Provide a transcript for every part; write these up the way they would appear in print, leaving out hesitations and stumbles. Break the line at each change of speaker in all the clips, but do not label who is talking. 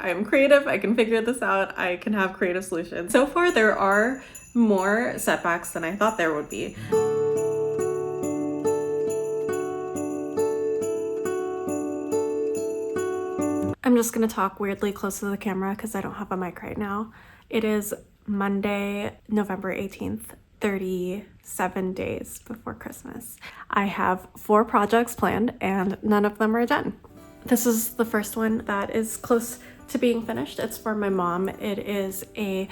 I'm creative, I can figure this out, I can have creative solutions. So far, there are more setbacks than I thought there would be. I'm just gonna talk weirdly close to the camera because I don't have a mic right now. It is Monday, November 18th, 37 days before Christmas. I have 4 projects planned and none of them are done. This is the first one that is close to being finished. It's for my mom. It is a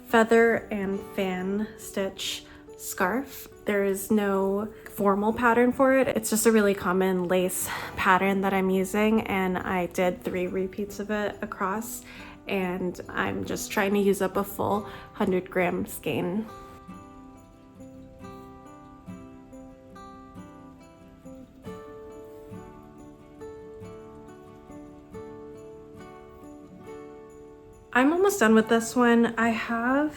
feather and fan stitch scarf. There is no formal pattern for it. It's just a really common lace pattern that I'm using, and I did 3 repeats of it across, and I'm just trying to use up a full 100-gram skein. I'm almost done with this one. I have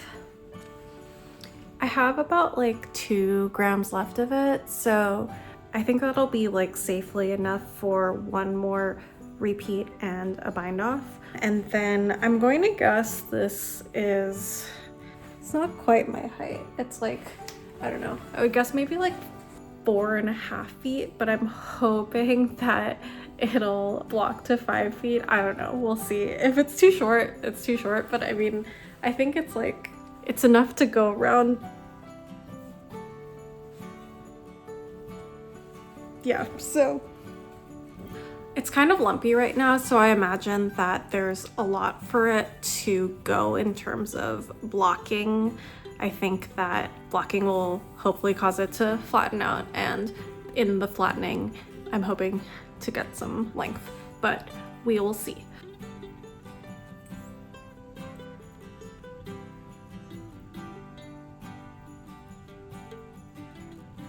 about like 2 grams left of it, so I think that'll be like safely enough for 1 more repeat and a bind off. And then I'm going to guess this is, it's not quite my height. It's like, I don't know, I would guess maybe like 4.5 feet, but I'm hoping that it'll block to 5 feet. I don't know, we'll see. If it's too short, it's too short, but I mean, I think it's like, it's enough to go around. Yeah, so it's kind of lumpy right now, so I imagine that there's a lot for it to go in terms of blocking. I think that blocking will hopefully cause it to flatten out, and in the flattening, I'm hoping to get some length, but we will see.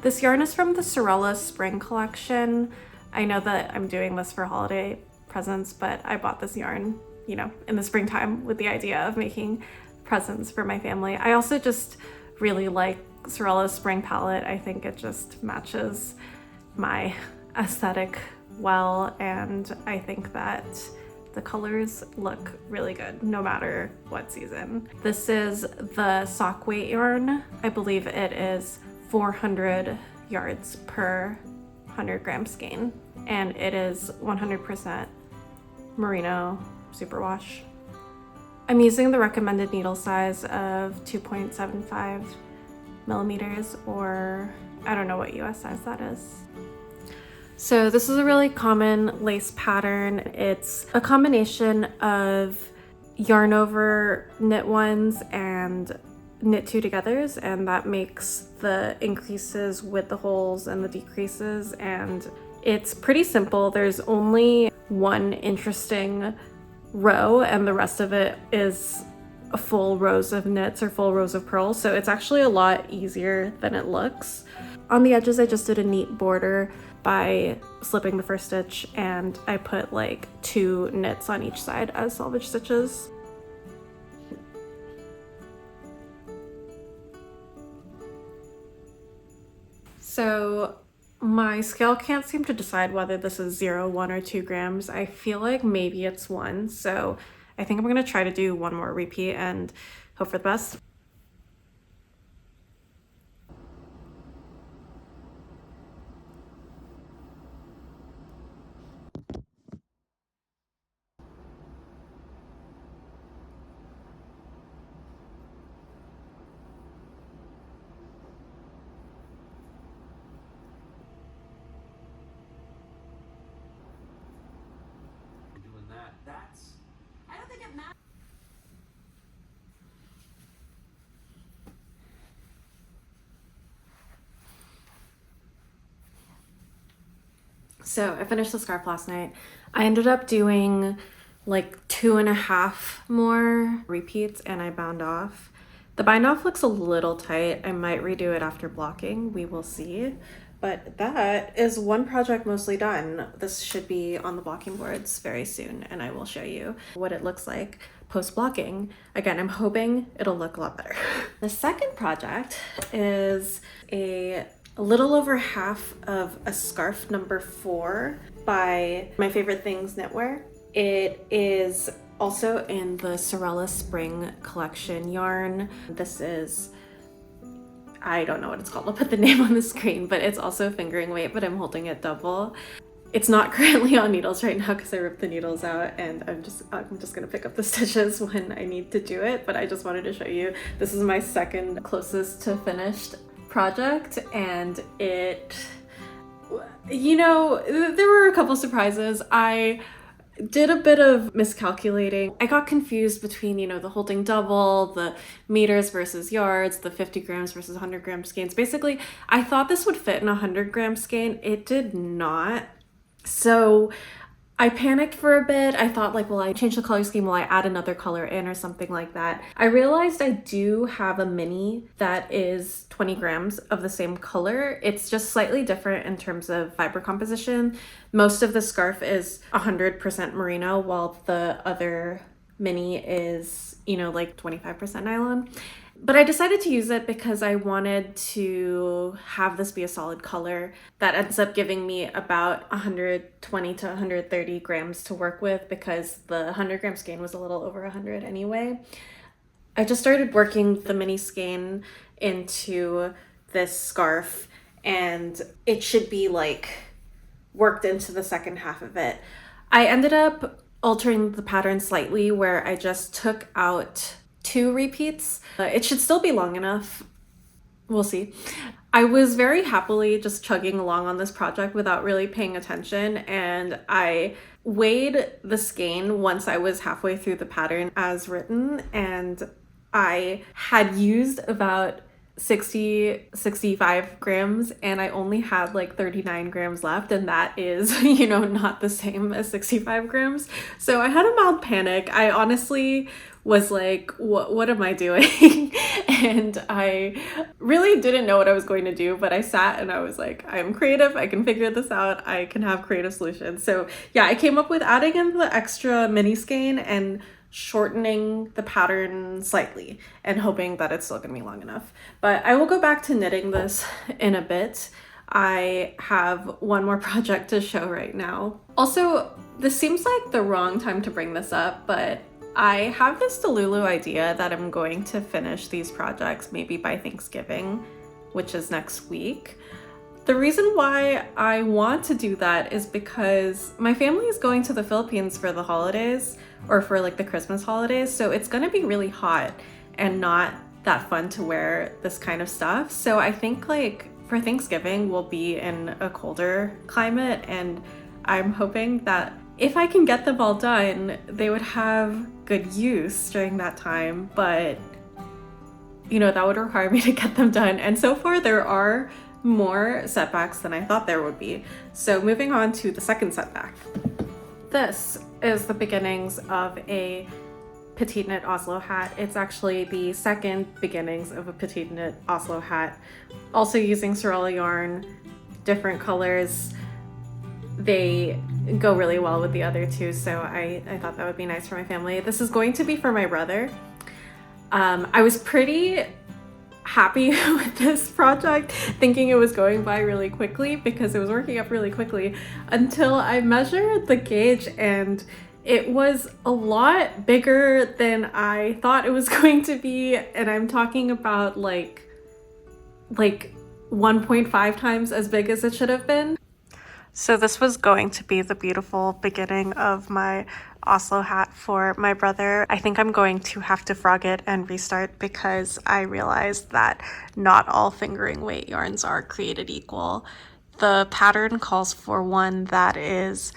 This yarn is from the Sorella Spring collection. I know that I'm doing this for holiday presents, but I bought this yarn, you know, in the springtime with the idea of making presents for my family. I also just really like Sorella's spring palette. I think it just matches my aesthetic well, and I think that the colors look really good no matter what season. This is the sock weight yarn. I believe it is 400 yards per 100-gram skein, and it is 100% merino superwash. I'm using the recommended needle size of 2.75 millimeters, or I don't know what US size that is. So this is a really common lace pattern. It's a combination of yarn over knit ones and knit 2 togethers, and that makes the increases with the holes and the decreases, and it's pretty simple. There's only 1 interesting row, and the rest of it is full rows of knits or full rows of purls, so it's actually a lot easier than it looks. On the edges, I just did a neat border by slipping the first stitch, and I put like 2 knits on each side as selvage stitches. So my scale can't seem to decide whether this is 0, 1, or 2 grams. I feel like maybe it's 1, so I think I'm gonna try to do 1 more repeat and hope for the best.
I don't think it matters.
So I finished the scarf last night. I ended up doing like 2.5 more repeats, and I bound off. The bind off looks a little tight. I might redo it after blocking. We will see. But that is 1 project mostly done. This should be on the blocking boards very soon, and I will show you what it looks like post blocking. Again, I'm hoping it'll look a lot better. The second project is a little over half of a scarf number 4 by My Favorite Things Knitwear. It is Also in the Sorella Spring Collection yarn. This is, I don't know what it's called, I'll put the name on the screen, but it's also fingering weight, but I'm holding it double. It's not currently on needles right now because I ripped the needles out, and I'm just gonna pick up the stitches when I need to do it, but I just wanted to show you. This is my second closest to finished project, and it, you know, there were a couple surprises. I did a bit of miscalculating. I got confused between, you know, the holding double, the meters versus yards, the 50 grams versus 100 gram skeins. Basically, I thought this would fit in a 100 gram skein. It did not. So I panicked for a bit. I thought like, will I change the color scheme? Will I add another color in or something like that? I realized I do have a mini that is 20 grams of the same color. It's just slightly different in terms of fiber composition. Most of the scarf is 100% merino, while the other mini is, you know, like 25% nylon. But I decided to use it because I wanted to have this be a solid color that ends up giving me about 120 to 130 grams to work with, because the 100 gram skein was a little over 100 anyway. I just started working the mini skein into this scarf, and it should be like worked into the second half of it. I ended up altering the pattern slightly where I just took out 2 repeats. It should still be long enough. We'll see. I was very happily just chugging along on this project without really paying attention, and I weighed the skein once I was halfway through the pattern as written, and I had used about 65 grams, and I only had like 39 grams left, and that is, you know, not the same as 65 grams. So I had a mild panic. I honestly was like, what am I doing? And I really didn't know what I was going to do, but I sat and I was like, I'm creative, I can figure this out, I can have creative solutions. So yeah, I came up with adding in the extra mini skein and shortening the pattern slightly and hoping that it's still gonna be long enough. But I will go back to knitting this in a bit. I have one more project to show right now. Also, this seems like the wrong time to bring this up, but I have this Delulu idea that I'm going to finish these projects maybe by Thanksgiving, which is next week. The reason why I want to do that is because my family is going to the Philippines for the holidays, or for like the Christmas holidays, so it's gonna be really hot and not that fun to wear this kind of stuff. So I think like for Thanksgiving we'll be in a colder climate, and I'm hoping that if I can get them all done, they would have good use during that time, but you know, that would require me to get them done. And so far there are more setbacks than I thought there would be. So moving on to the second setback. This is the beginnings of a petite knit Oslo hat. It's actually the second beginnings of a petite knit Oslo hat. Also using Sorella yarn, different colors. They go really well with the other two, so I thought that would be nice for my family. This is going to be for my brother. I was pretty happy with this project, thinking it was going by really quickly because it was working up really quickly, until I measured the gauge and it was a lot bigger than I thought it was going to be, and I'm talking about like 1.5 times as big as it should have been. So this was going to be the beautiful beginning of my Oslo hat for my brother. I think I'm going to have to frog it and restart because I realized that not all fingering weight yarns are created equal. The pattern calls for one that is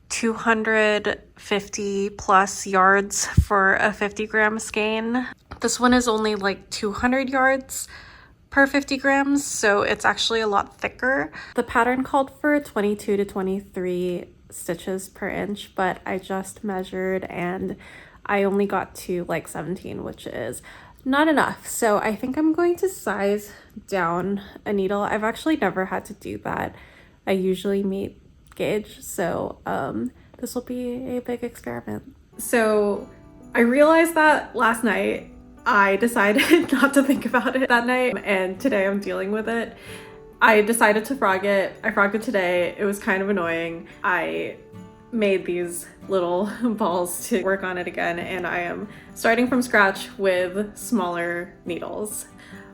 250 plus yards for a 50 gram skein. This one is only like 200 yards per 50 grams, so it's actually a lot thicker. The pattern called for 22 to 23 stitches per inch, but I just measured and I only got to like 17, which is not enough. So I think I'm going to size down a needle. I've actually never had to do that. I usually meet gauge, so this will be a big experiment. So I realized that last night. I decided not to think about it that night, and today I'm dealing with it. I decided to frog it. I frogged it today. It was kind of annoying. I made these little balls to work on it again, and I am starting from scratch with smaller needles.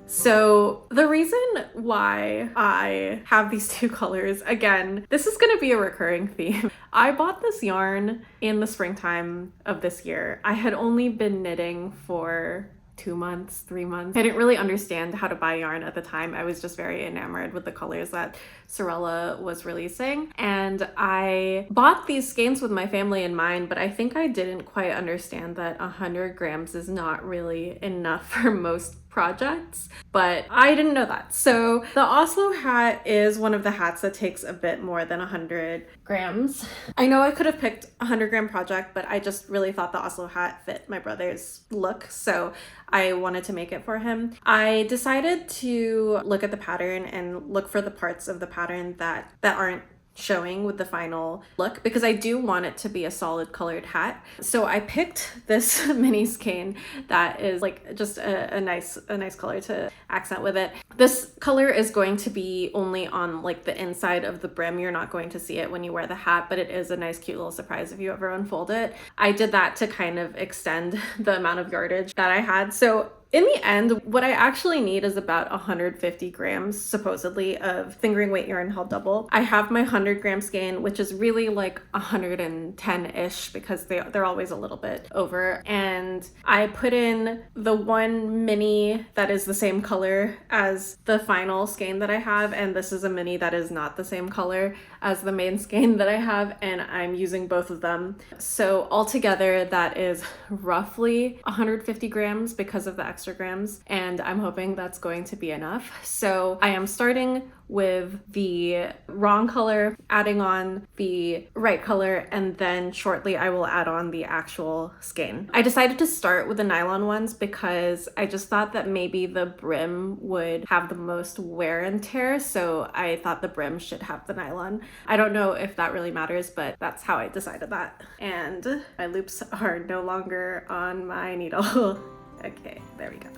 So the reason why I have these two colors, again, this is going to be a recurring theme. I bought this yarn in the springtime of this year. I had only been knitting for 2 months, 3 months. I didn't really understand how to buy yarn at the time. I was just very enamored with the colors that Sorella was releasing. And I bought these skeins with my family in mind, but I think I didn't quite understand that 100 grams is not really enough for most projects, but I didn't know that. So the Oslo hat is one of the hats that takes a bit more than 100 grams. I know I could have picked a 100-gram project, but I just really thought the Oslo hat fit my brother's look, so I wanted to make it for him. I decided to look at the pattern and look for the parts of the pattern that aren't showing with the final look, because I do want it to be a solid colored hat. So I picked this mini skein that is like just a nice color to accent with it. This color is going to be only on like the inside of the brim. You're not going to see it when you wear the hat, but it is a nice cute little surprise if you ever unfold it. I did that to kind of extend the amount of yardage that I had. So in the end, what I actually need is about 150 grams, supposedly, of fingering weight yarn held double. I have my 100-gram skein, which is really like 110-ish because they're always a little bit over. And I put in the one mini that is the same color as the final skein that I have, and this is a mini that is not the same color as the main skein that I have, and I'm using both of them. So altogether, that is roughly 150 grams because of the extra grams, and I'm hoping that's going to be enough. So I am starting with the wrong color, adding on the right color, and then shortly I will add on the actual skein. I decided to start with the nylon ones because I just thought that maybe the brim would have the most wear and tear, so I thought the brim should have the nylon. I don't know if that really matters, but that's how I decided that. And my loops are no longer on my needle. Okay, there we go.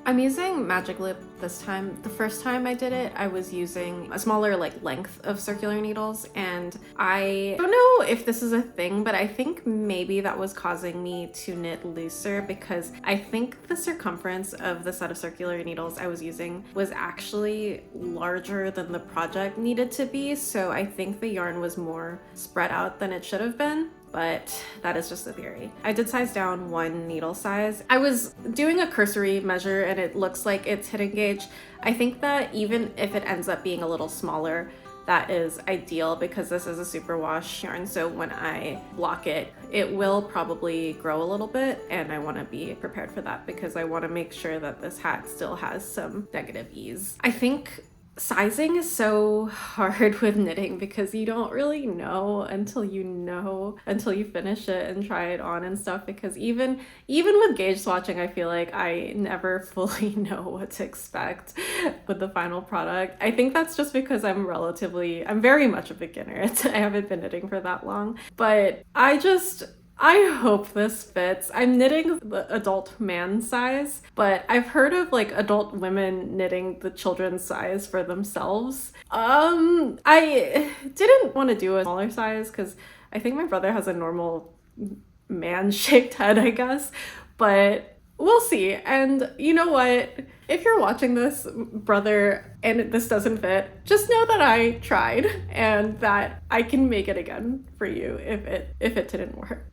I'm using magic loop this time. The first time I did it, I was using a smaller like length of circular needles, and I don't know if this is a thing, but I think maybe that was causing me to knit looser because I think the circumference of the set of circular needles I was using was actually larger than the project needed to be, so I think the yarn was more spread out than it should have been. But that is just a theory. I did size down one needle size. I was doing a cursory measure and it looks like it's hitting gauge. I think that even if it ends up being a little smaller, that is ideal because this is a superwash yarn. So when I block it, it will probably grow a little bit, and I want to be prepared for that because I want to make sure that this hat still has some negative ease. I think sizing is so hard with knitting because you don't really know until you finish it and try it on and stuff, because even with gauge swatching, I feel like I never fully know what to expect with the final product. I think that's just because I'm very much a beginner. I haven't been knitting for that long, but I hope this fits. I'm knitting the adult man size, but I've heard of like adult women knitting the children's size for themselves. I didn't want to do a smaller size because I think my brother has a normal man-shaped head, I guess, but we'll see. And you know what? If you're watching this, brother, and this doesn't fit, just know that I tried and that I can make it again for you if it didn't work.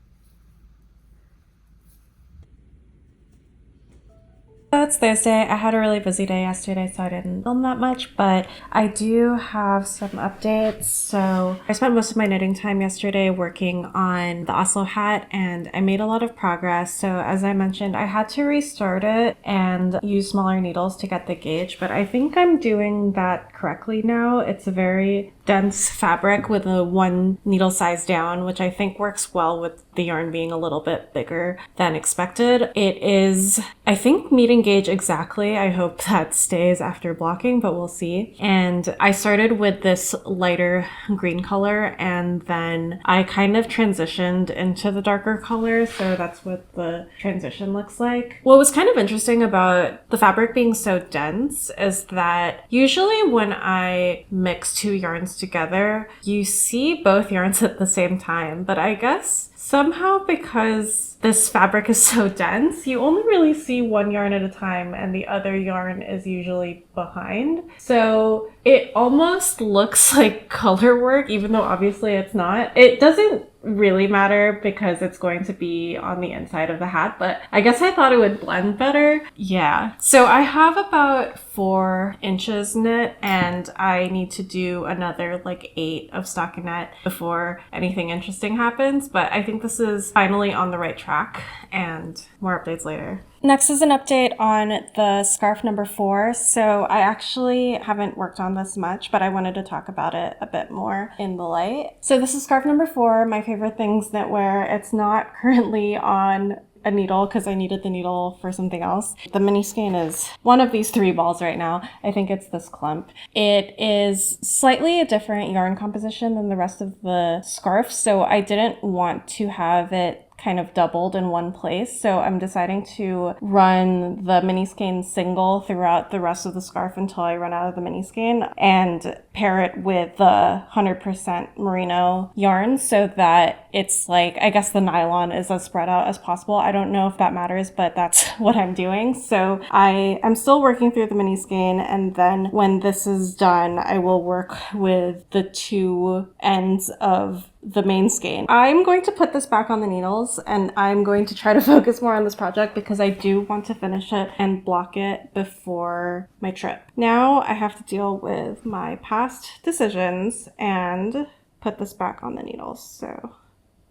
So it's Thursday. I had a really busy day yesterday, so I didn't film that much, but I do have some updates. So I spent most of my knitting time yesterday working on the Oslo hat, and I made a lot of progress. So as I mentioned, I had to restart it and use smaller needles to get the gauge, but I think I'm doing that correctly now. It's a very dense fabric with a one needle size down, which I think works well with the yarn being a little bit bigger than expected. It is, I think, meeting gauge exactly. I hope that stays after blocking, but we'll see. And I started with this lighter green color, and then I kind of transitioned into the darker color, so that's what the transition looks like. What was kind of interesting about the fabric being so dense is that usually when I mix two yarns together, you see both yarns at the same time, but I guess somehow because this fabric is so dense, you only really see one yarn at a time and the other yarn is usually behind. So it almost looks like color work, even though obviously it's not. It doesn't really matter because it's going to be on the inside of the hat, but I guess I thought it would blend better. Yeah. So I have about 4 inches knit, and I need to do another like 8 of stockinette before anything interesting happens, but I think this is finally on the right track, and more updates later. Next is an update on the scarf number 4. So I actually haven't worked on this much, but I wanted to talk about it a bit more in the light. So this is scarf number 4, my favorite things knitwear. It's not currently on a needle because I needed the needle for something else. The mini skein is one of these 3 balls right now. I think it's this clump. It is slightly a different yarn composition than the rest of the scarf, so I didn't want to have it kind of doubled in one place. So I'm deciding to run the mini skein single throughout the rest of the scarf until I run out of the mini skein, and pair it with the 100% merino yarn so that it's like, I guess the nylon is as spread out as possible. I don't know if that matters, but that's what I'm doing. So I am still working through the mini skein, and then when this is done, I will work with the 2 ends of the main skein. I'm going to put this back on the needles, and I'm going to try to focus more on this project because I do want to finish it and block it before my trip. Now I have to deal with my past decisions and put this back on the needles, so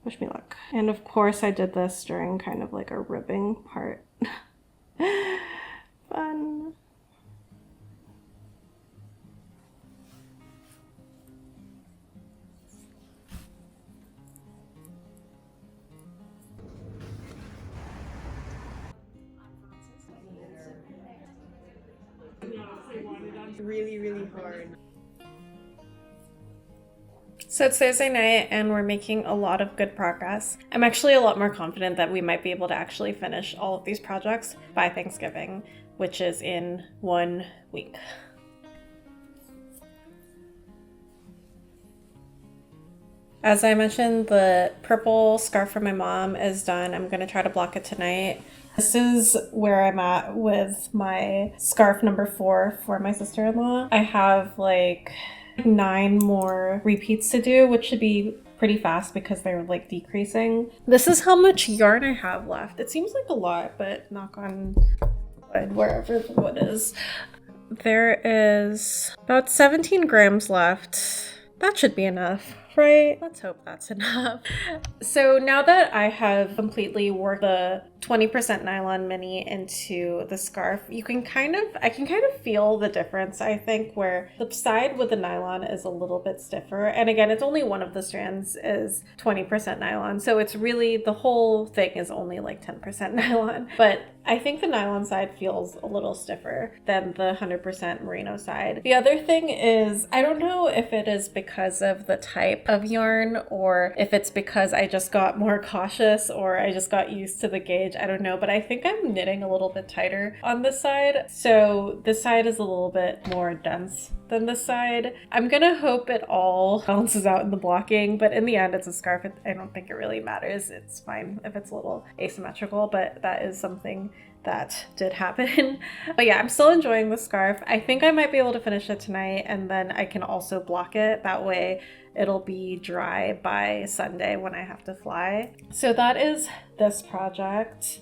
wish me luck. And of course I did this during kind of like a ribbing part. Fun.
Really hard.
So it's Thursday night and we're making a lot of good progress. I'm actually a lot more confident that we might be able to actually finish all of these projects by Thanksgiving, which is in 1 week. As I mentioned, the purple scarf for my mom is done. I'm going to try to block it tonight. This is where I'm at with my scarf number 4 for my sister-in-law. I have like 9 more repeats to do, which should be pretty fast because they're like decreasing. This is how much yarn I have left. It seems like a lot, but knock on wood, wherever the wood is. There is about 17 grams left. That should be enough, right? Let's hope that's enough. So now that I have completely worked the 20% nylon mini into the scarf, I can kind of feel the difference, I think, where the side with the nylon is a little bit stiffer. And again, it's only one of the strands is 20% nylon. So it's really, the whole thing is only like 10% nylon. But I think the nylon side feels a little stiffer than the 100% merino side. The other thing is, I don't know if it is because of the type of yarn or if it's because I just got more cautious or I just got used to the gauge. I don't know, but I think I'm knitting a little bit tighter on this side. So this side is a little bit more dense than this side. I'm gonna hope it all balances out in the blocking, but in the end it's a scarf. I don't think it really matters. It's fine if it's a little asymmetrical, but that is something that did happen. But yeah, I'm still enjoying the scarf. I think I might be able to finish it tonight, and then I can also block it. That way it'll be dry by Sunday when I have to fly. So that is this project.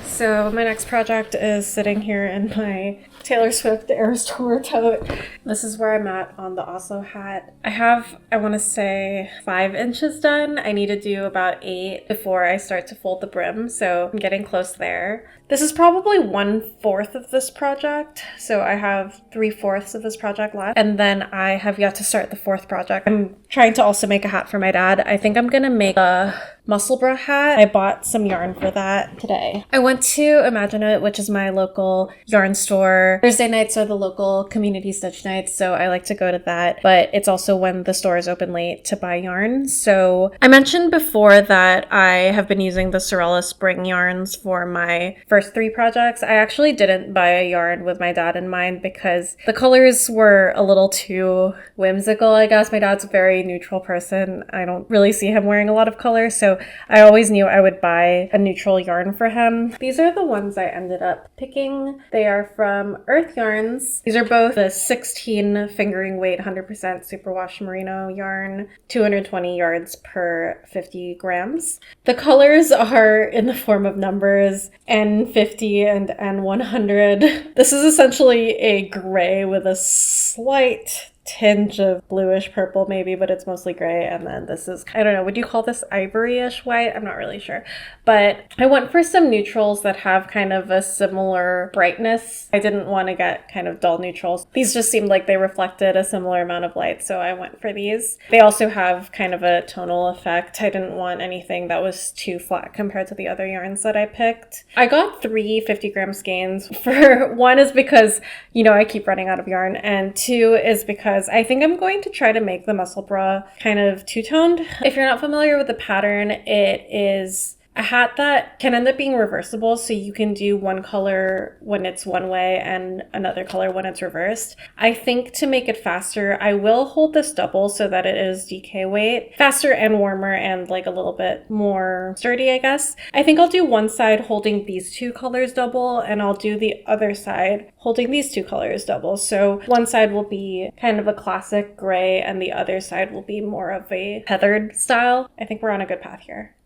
So my next project is sitting here in my Taylor Swift Eras Tour tote. This is where I'm at on the Oslo hat. I have, I want to say 5 inches done. I need to do about 8 before I start to fold the brim, so I'm getting close there. This is probably 1/4 of this project, so I have 3/4 of this project left, and then I have yet to start the 4th project. I'm trying to also make a hat for my dad. I think I'm gonna make a musselburgh hat. I bought some yarn for that today. I went to Imagine It, which is my local yarn store. Thursday nights are the local community stitch nights, so I like to go to that, but it's also when the store is open late to buy yarn. So I mentioned before that I have been using the Sorella spring yarns for my first 3 projects. I actually didn't buy a yarn with my dad in mind because the colors were a little too whimsical, I guess. My dad's a very neutral person. I don't really see him wearing a lot of color, so I always knew I would buy a neutral yarn for him. These are the ones I ended up picking. They are from Earth Yarns. These are both the 16 fingering weight 100% superwash merino yarn, 220 yards per 50 grams. The colors are in the form of numbers N50 and N100. This is essentially a gray with a slight tinge of bluish purple maybe, but it's mostly gray. And then this is, I don't know, would you call this ivory-ish white? I'm not really sure. But I went for some neutrals that have kind of a similar brightness. I didn't want to get kind of dull neutrals. These just seemed like they reflected a similar amount of light, so I went for these. They also have kind of a tonal effect. I didn't want anything that was too flat compared to the other yarns that I picked. I got 3 50-gram skeins. For one is because, you know, I keep running out of yarn, and 2 is because I think I'm going to try to make the musselburgh kind of two-toned. If you're not familiar with the pattern, it is a hat that can end up being reversible, so you can do one color when it's one way and another color when it's reversed. I think to make it faster, I will hold this double so that it is DK weight. Faster and warmer and like a little bit more sturdy, I guess. I think I'll do one side holding these 2 colors double, and I'll do the other side holding these 2 colors double. So one side will be kind of a classic gray and the other side will be more of a heathered style. I think we're on a good path here.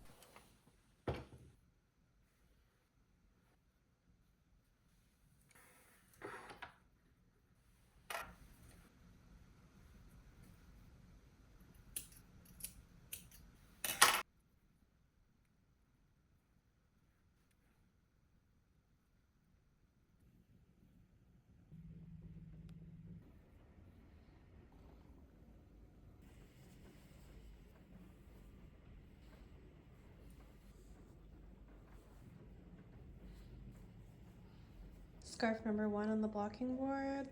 Scarf number 1 on the blocking board.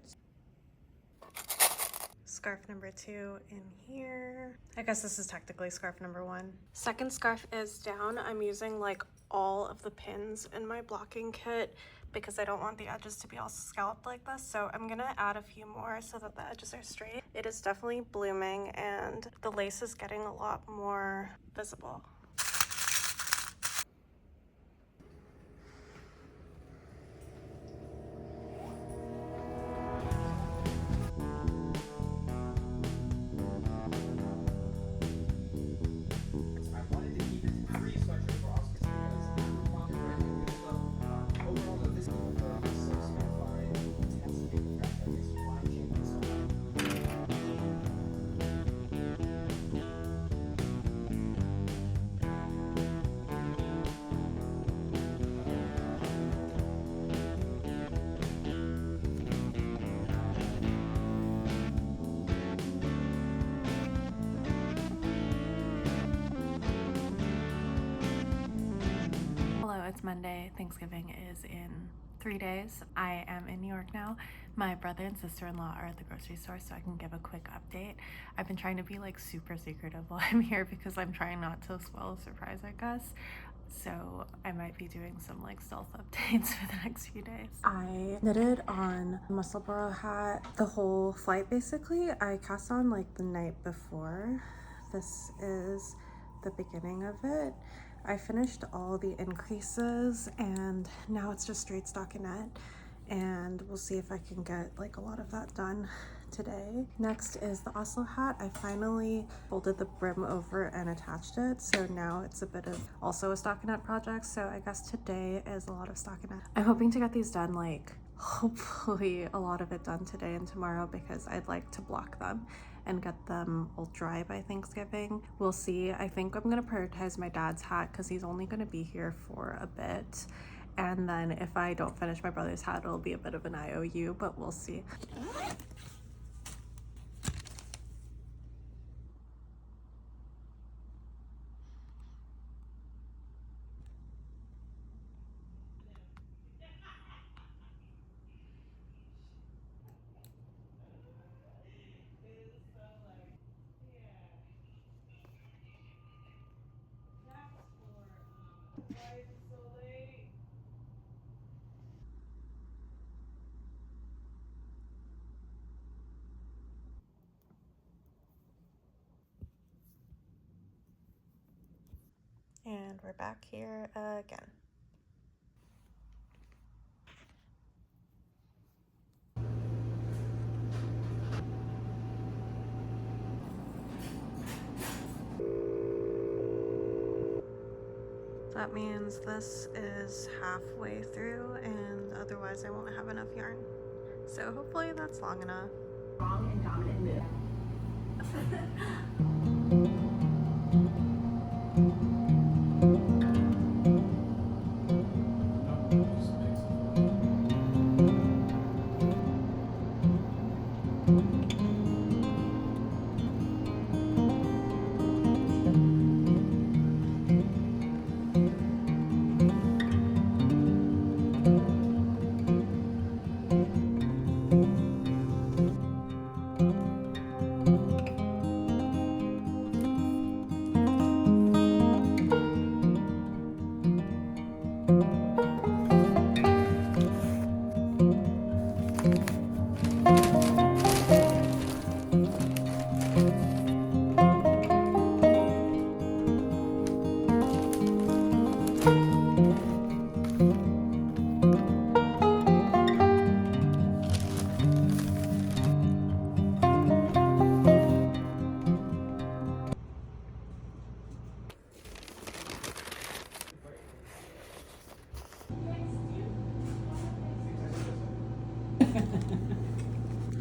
Scarf number 2 in here. I guess this is technically scarf number 1. Second scarf is down. I'm using like all of the pins in my blocking kit because I don't want the edges to be all scalloped like this. So I'm gonna add a few more so that the edges are straight. It is definitely blooming and the lace is getting a lot more visible. It's Monday. Thanksgiving is in 3 days. I am in New York now. My brother and sister-in-law are at the grocery store, so I can give a quick update. I've been trying to be like super secretive while I'm here because I'm trying not to spoil a surprise, I guess. So I might be doing some like stealth updates for the next few days. I knitted on a musselburgh hat the whole flight basically. I cast on like the night before. This is the beginning of it. I finished all the increases and now it's just straight stockinette, and we'll see if I can get like a lot of that done today. Next is the Oslo hat. I finally folded the brim over and attached it, so now it's a bit of also a stockinette project. So I guess today is a lot of stockinette. I'm hoping to get these done, like hopefully a lot of it done today and tomorrow, because I'd like to block them and get them all dry by Thanksgiving. We'll see. I think I'm gonna prioritize my dad's hat because he's only gonna be here for a bit. And then if I don't finish my brother's hat, it'll be a bit of an IOU, but we'll see. And we're back here again. That means this is halfway through, and otherwise I won't have enough yarn. So hopefully that's long enough.
Strong and dominant mood.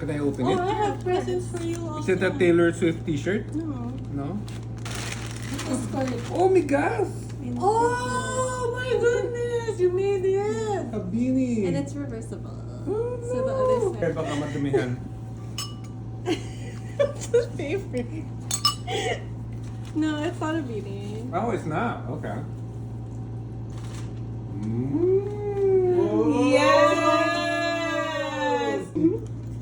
Can I open
Oh,
it?
I have presents for you also.
Is it a Taylor Swift t-shirt?
No.
No?
It's skirt.
Oh my gosh!
Oh my goodness! You made it!
A beanie!
And it's reversible.
Oh,
So the other
Kaya
side.
baka madumihan.
What's your favorite? No, it's not a beanie.
Oh, it's not. Okay. Mm.
Yes!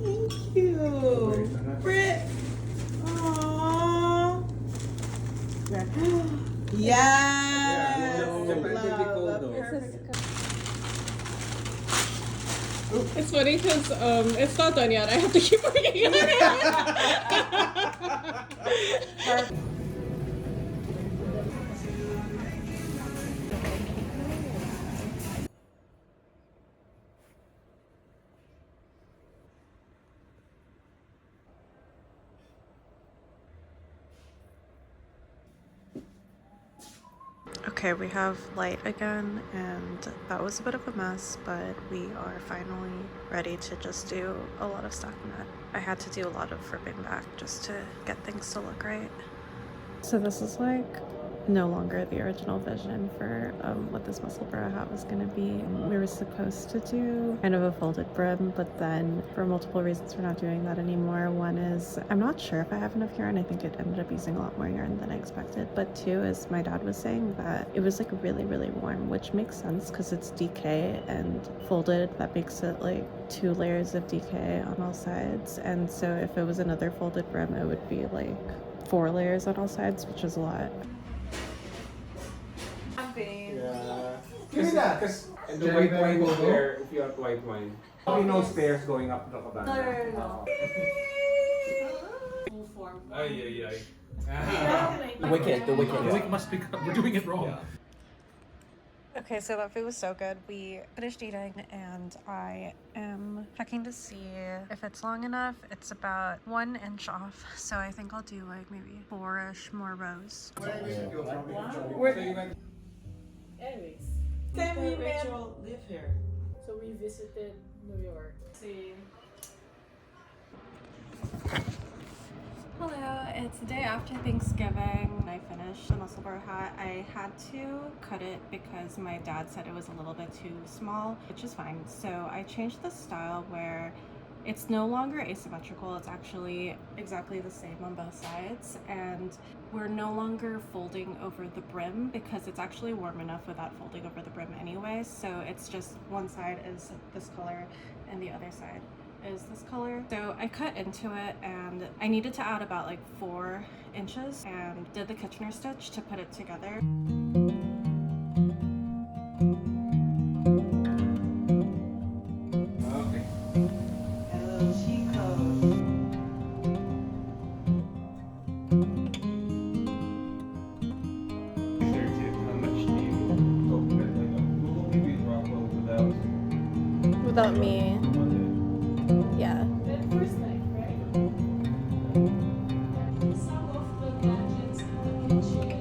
Thank you. Brit. Aww. Yes. Love. Perfect. It's funny because it's not done yet. I have to keep working on it.
Okay, we have light again, and that was a bit of a mess, but we are finally ready to just do a lot of stockinette. I had to do a lot of ripping back just to get things to look right. So this is like no longer the original vision for what this musselburgh hat was going to be. We were supposed to do kind of a folded brim, but then for multiple reasons we're not doing that anymore. One is I'm not sure if I have enough yarn. I think it ended up using a lot more yarn than I expected. But two is my dad was saying that it was like really, really warm, which makes sense because it's DK and folded. That makes it like 2 layers of DK on all sides. And so if it was another folded brim, it would be like 4 layers on all sides, which is a lot.
Yeah. Because the white wine will there if you have white wine. There'll be no stairs going up the cabana.
No. Full form.
Ay.
The wicked.
The wick must be. We're doing it wrong.
Okay, so that food was so good. We finished eating and I am checking to see if it's long enough. It's about 1 inch off, so I think I'll do like maybe 4-ish more rows.
Anyways,
Can we
Rachel live here? So we visited New York. See.
Hello, it's the day after Thanksgiving. When I finished the musselburgh hat, I had to cut it because my dad said it was a little bit too small, which is fine. So I changed the style where it's no longer asymmetrical. It's actually exactly the same on both sides, and we're no longer folding over the brim because it's actually warm enough without folding over the brim anyway. So it's just one side is this color and the other side is this color. So I cut into it and I needed to add about like 4 inches and did the Kitchener stitch to put it together.
Okay.
about me. Yeah.
Then first night, right? Some of the gadgets in the kitchen.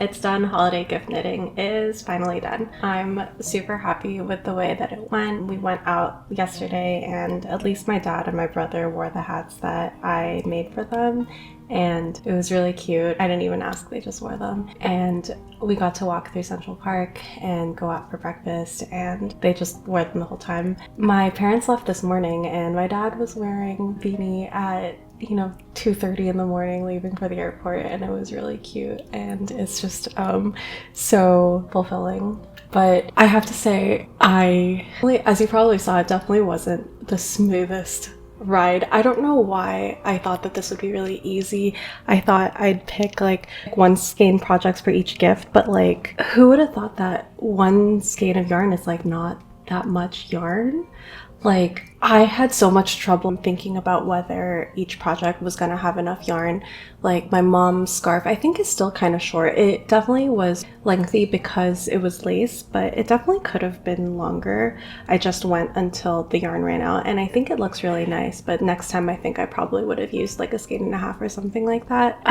It's done. Holiday gift knitting is finally done. I'm super happy with the way that it went. We went out yesterday and at least my dad and my brother wore the hats that I made for them, and it was really cute. I didn't even ask, they just wore them. And we got to walk through Central Park and go out for breakfast, and they just wore them the whole time. My parents left this morning and my dad was wearing a beanie at 2:30 in the morning leaving for the airport, and it was really cute, and it's just so fulfilling. But I have to say, as you probably saw, it definitely wasn't the smoothest ride. I don't know why I thought that this would be really easy. I thought I'd pick like one skein projects for each gift, but like who would have thought that one skein of yarn is like not that much yarn? Like, I had so much trouble thinking about whether each project was gonna have enough yarn. Like, my mom's scarf, I think, is still kind of short. It definitely was lengthy because it was lace, but it definitely could have been longer. I just went until the yarn ran out, and I think it looks really nice, but next time I think I probably would have used like a skein and a half or something like that.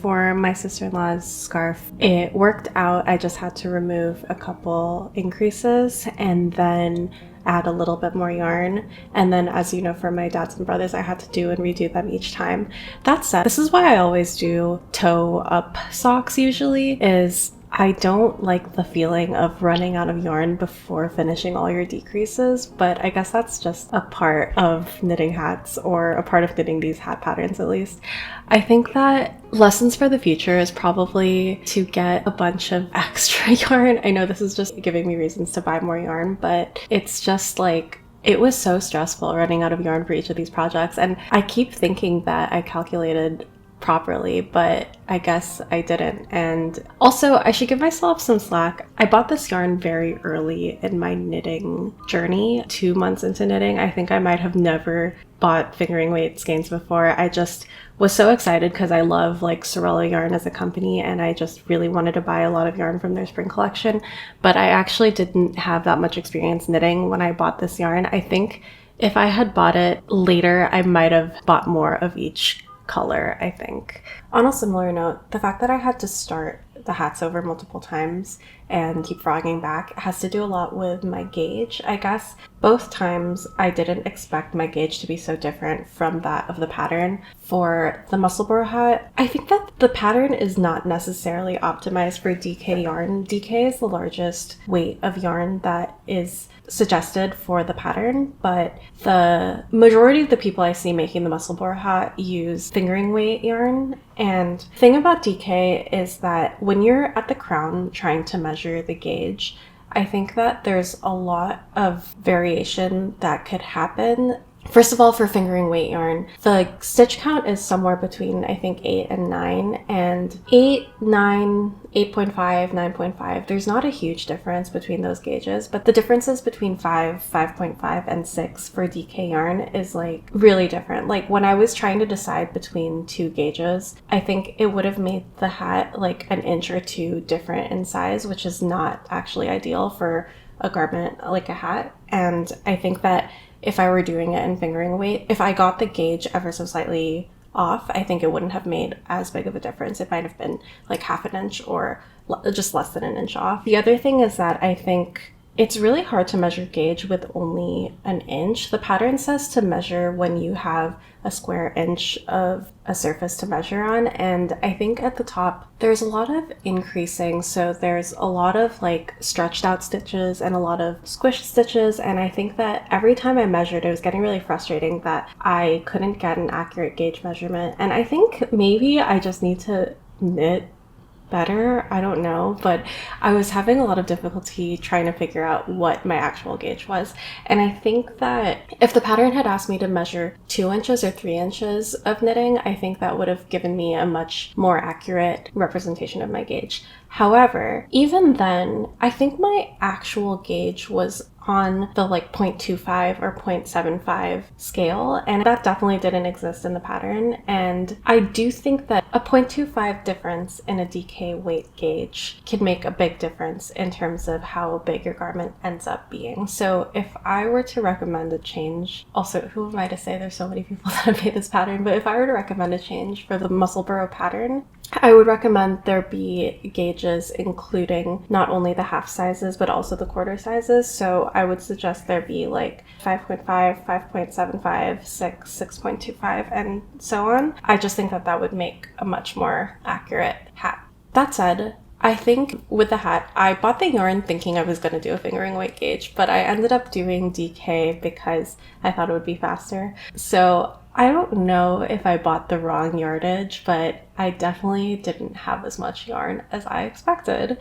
For my sister-in-law's scarf, it worked out. I just had to remove a couple increases and then add a little bit more yarn, and then, as you know, for my dad's and brothers, I had to do and redo them each time. That said, this is why I always do toe up socks usually, is I don't like the feeling of running out of yarn before finishing all your decreases, but I guess that's just a part of knitting hats, or a part of knitting these hat patterns at least. I think that lessons for the future is probably to get a bunch of extra yarn. I know this is just giving me reasons to buy more yarn, but it's just like, it was so stressful running out of yarn for each of these projects, and I keep thinking that I calculated properly, but I guess I didn't. And also, I should give myself some slack. I bought this yarn very early in my knitting journey, 2 months into knitting. I think I might have never bought fingering weight skeins before. I just was so excited because I love like Sorella yarn as a company, and I just really wanted to buy a lot of yarn from their spring collection, but I actually didn't have that much experience knitting when I bought this yarn. I think if I had bought it later, I might have bought more of each color, I think. On a similar note, the fact that I had to start the hats over multiple times and keep frogging back has to do a lot with my gauge. I guess both times I didn't expect my gauge to be so different from that of the pattern. For the musselburgh hat, I think that the pattern is not necessarily optimized for DK yarn. DK is the largest weight of yarn that is suggested for the pattern, but the majority of the people I see making the musselburgh hat use fingering weight yarn. And the thing about DK is that when you're at the crown trying to measure the gauge, I think that there's a lot of variation that could happen. First of all, for fingering weight yarn, the stitch count is somewhere between, I think, 8 and 9, and 8, 9, 8.5, 9.5, there's not a huge difference between those gauges, but the differences between 5, 5.5, and 6 for DK yarn is like really different. Like when I was trying to decide between two gauges, I think it would have made the hat like an inch or two different in size, which is not actually ideal for a garment like a hat. And I think that if I were doing it in fingering weight, if I got the gauge ever so slightly off, I think it wouldn't have made as big of a difference. It might have been like half an inch or just less than an inch off. The other thing is that I think it's really hard to measure gauge with only an inch. The pattern says to measure when you have a square inch of a surface to measure on, and I think at the top there's a lot of increasing, so there's a lot of like stretched out stitches and a lot of squished stitches, and I think that every time I measured it was getting really frustrating that I couldn't get an accurate gauge measurement. And I think maybe I just need to knit better, I don't know, but I was having a lot of difficulty trying to figure out what my actual gauge was. And I think that if the pattern had asked me to measure 2 inches or 3 inches of knitting, I think that would have given me a much more accurate representation of my gauge. However, even then, I think my actual gauge was on the like 0.25 or 0.75 scale, and that definitely didn't exist in the pattern. And I do think that a 0.25 difference in a DK weight gauge can make a big difference in terms of how big your garment ends up being. So if I were to recommend a change, also who am I to say there's so many people that have made this pattern, but if I were to recommend a change for the musselburgh pattern, I would recommend there be gauges including not only the half sizes but also the quarter sizes. So I would suggest there be like 5.5, 5.75, 6, 6.25, and so on. I just think that that would make a much more accurate hat. That said, I think with the hat, I bought the yarn thinking I was going to do a fingering weight gauge, but I ended up doing DK because I thought it would be faster. So I don't know if I bought the wrong yardage, but I definitely didn't have as much yarn as I expected.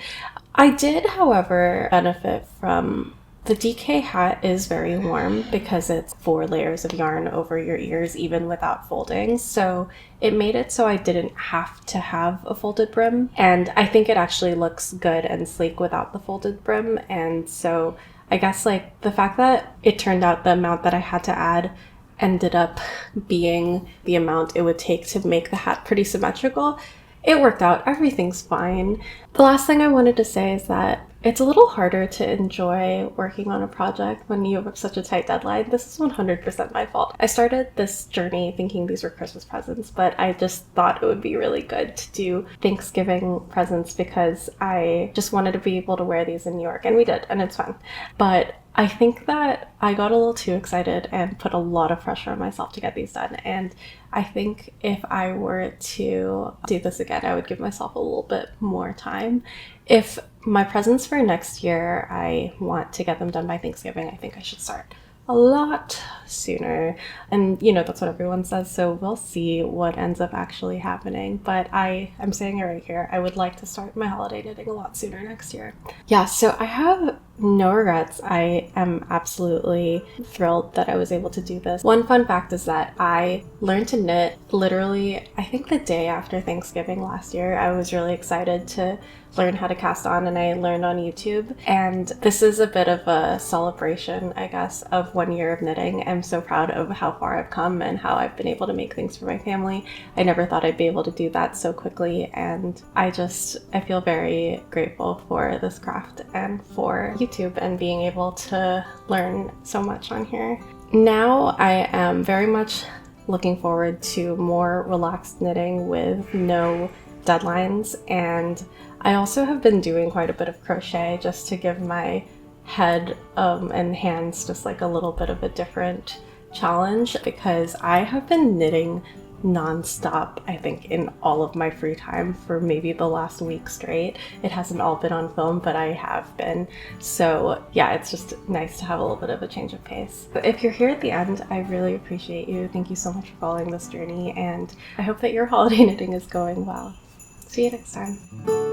I did, however, benefit from the DK hat is very warm because it's 4 layers of yarn over your ears even without folding. So it made it so I didn't have to have a folded brim. And I think it actually looks good and sleek without the folded brim. And so I guess like the fact that it turned out the amount that I had to add ended up being the amount it would take to make the hat pretty symmetrical, it worked out. Everything's fine. The last thing I wanted to say is that it's a little harder to enjoy working on a project when you have such a tight deadline. This is 100% my fault. I started this journey thinking these were Christmas presents, but I just thought it would be really good to do Thanksgiving presents because I just wanted to be able to wear these in New York, and we did, and it's fun. But I think that I got a little too excited and put a lot of pressure on myself to get these done. And I think if I were to do this again, I would give myself a little bit more time. If my presents for next year, I want to get them done by Thanksgiving, I think I should start a lot sooner. And you know, that's what everyone says, so we'll see what ends up actually happening. But I'm saying it right here, I would like to start my holiday knitting a lot sooner next year. Yeah, so I have no regrets. I am absolutely thrilled that I was able to do this. One fun fact is that I learned to knit literally, I think the day after Thanksgiving last year. I was really excited to learn how to cast on, and I learned on YouTube. And this is a bit of a celebration, I guess, of 1 year of knitting. I'm so proud of how far I've come and how I've been able to make things for my family. I never thought I'd be able to do that so quickly, and I feel very grateful for this craft and for YouTube and being able to learn so much on here. Now I am very much looking forward to more relaxed knitting with no deadlines, and I also have been doing quite a bit of crochet just to give my head and hands just like a little bit of a different challenge, because I have been knitting non-stop, I think, in all of my free time for maybe the last week straight. It hasn't all been on film, but I have been. So yeah, it's just nice to have a little bit of a change of pace. But if you're here at the end, I really appreciate you. Thank you so much for following this journey, and I hope that your holiday knitting is going well. See you next time.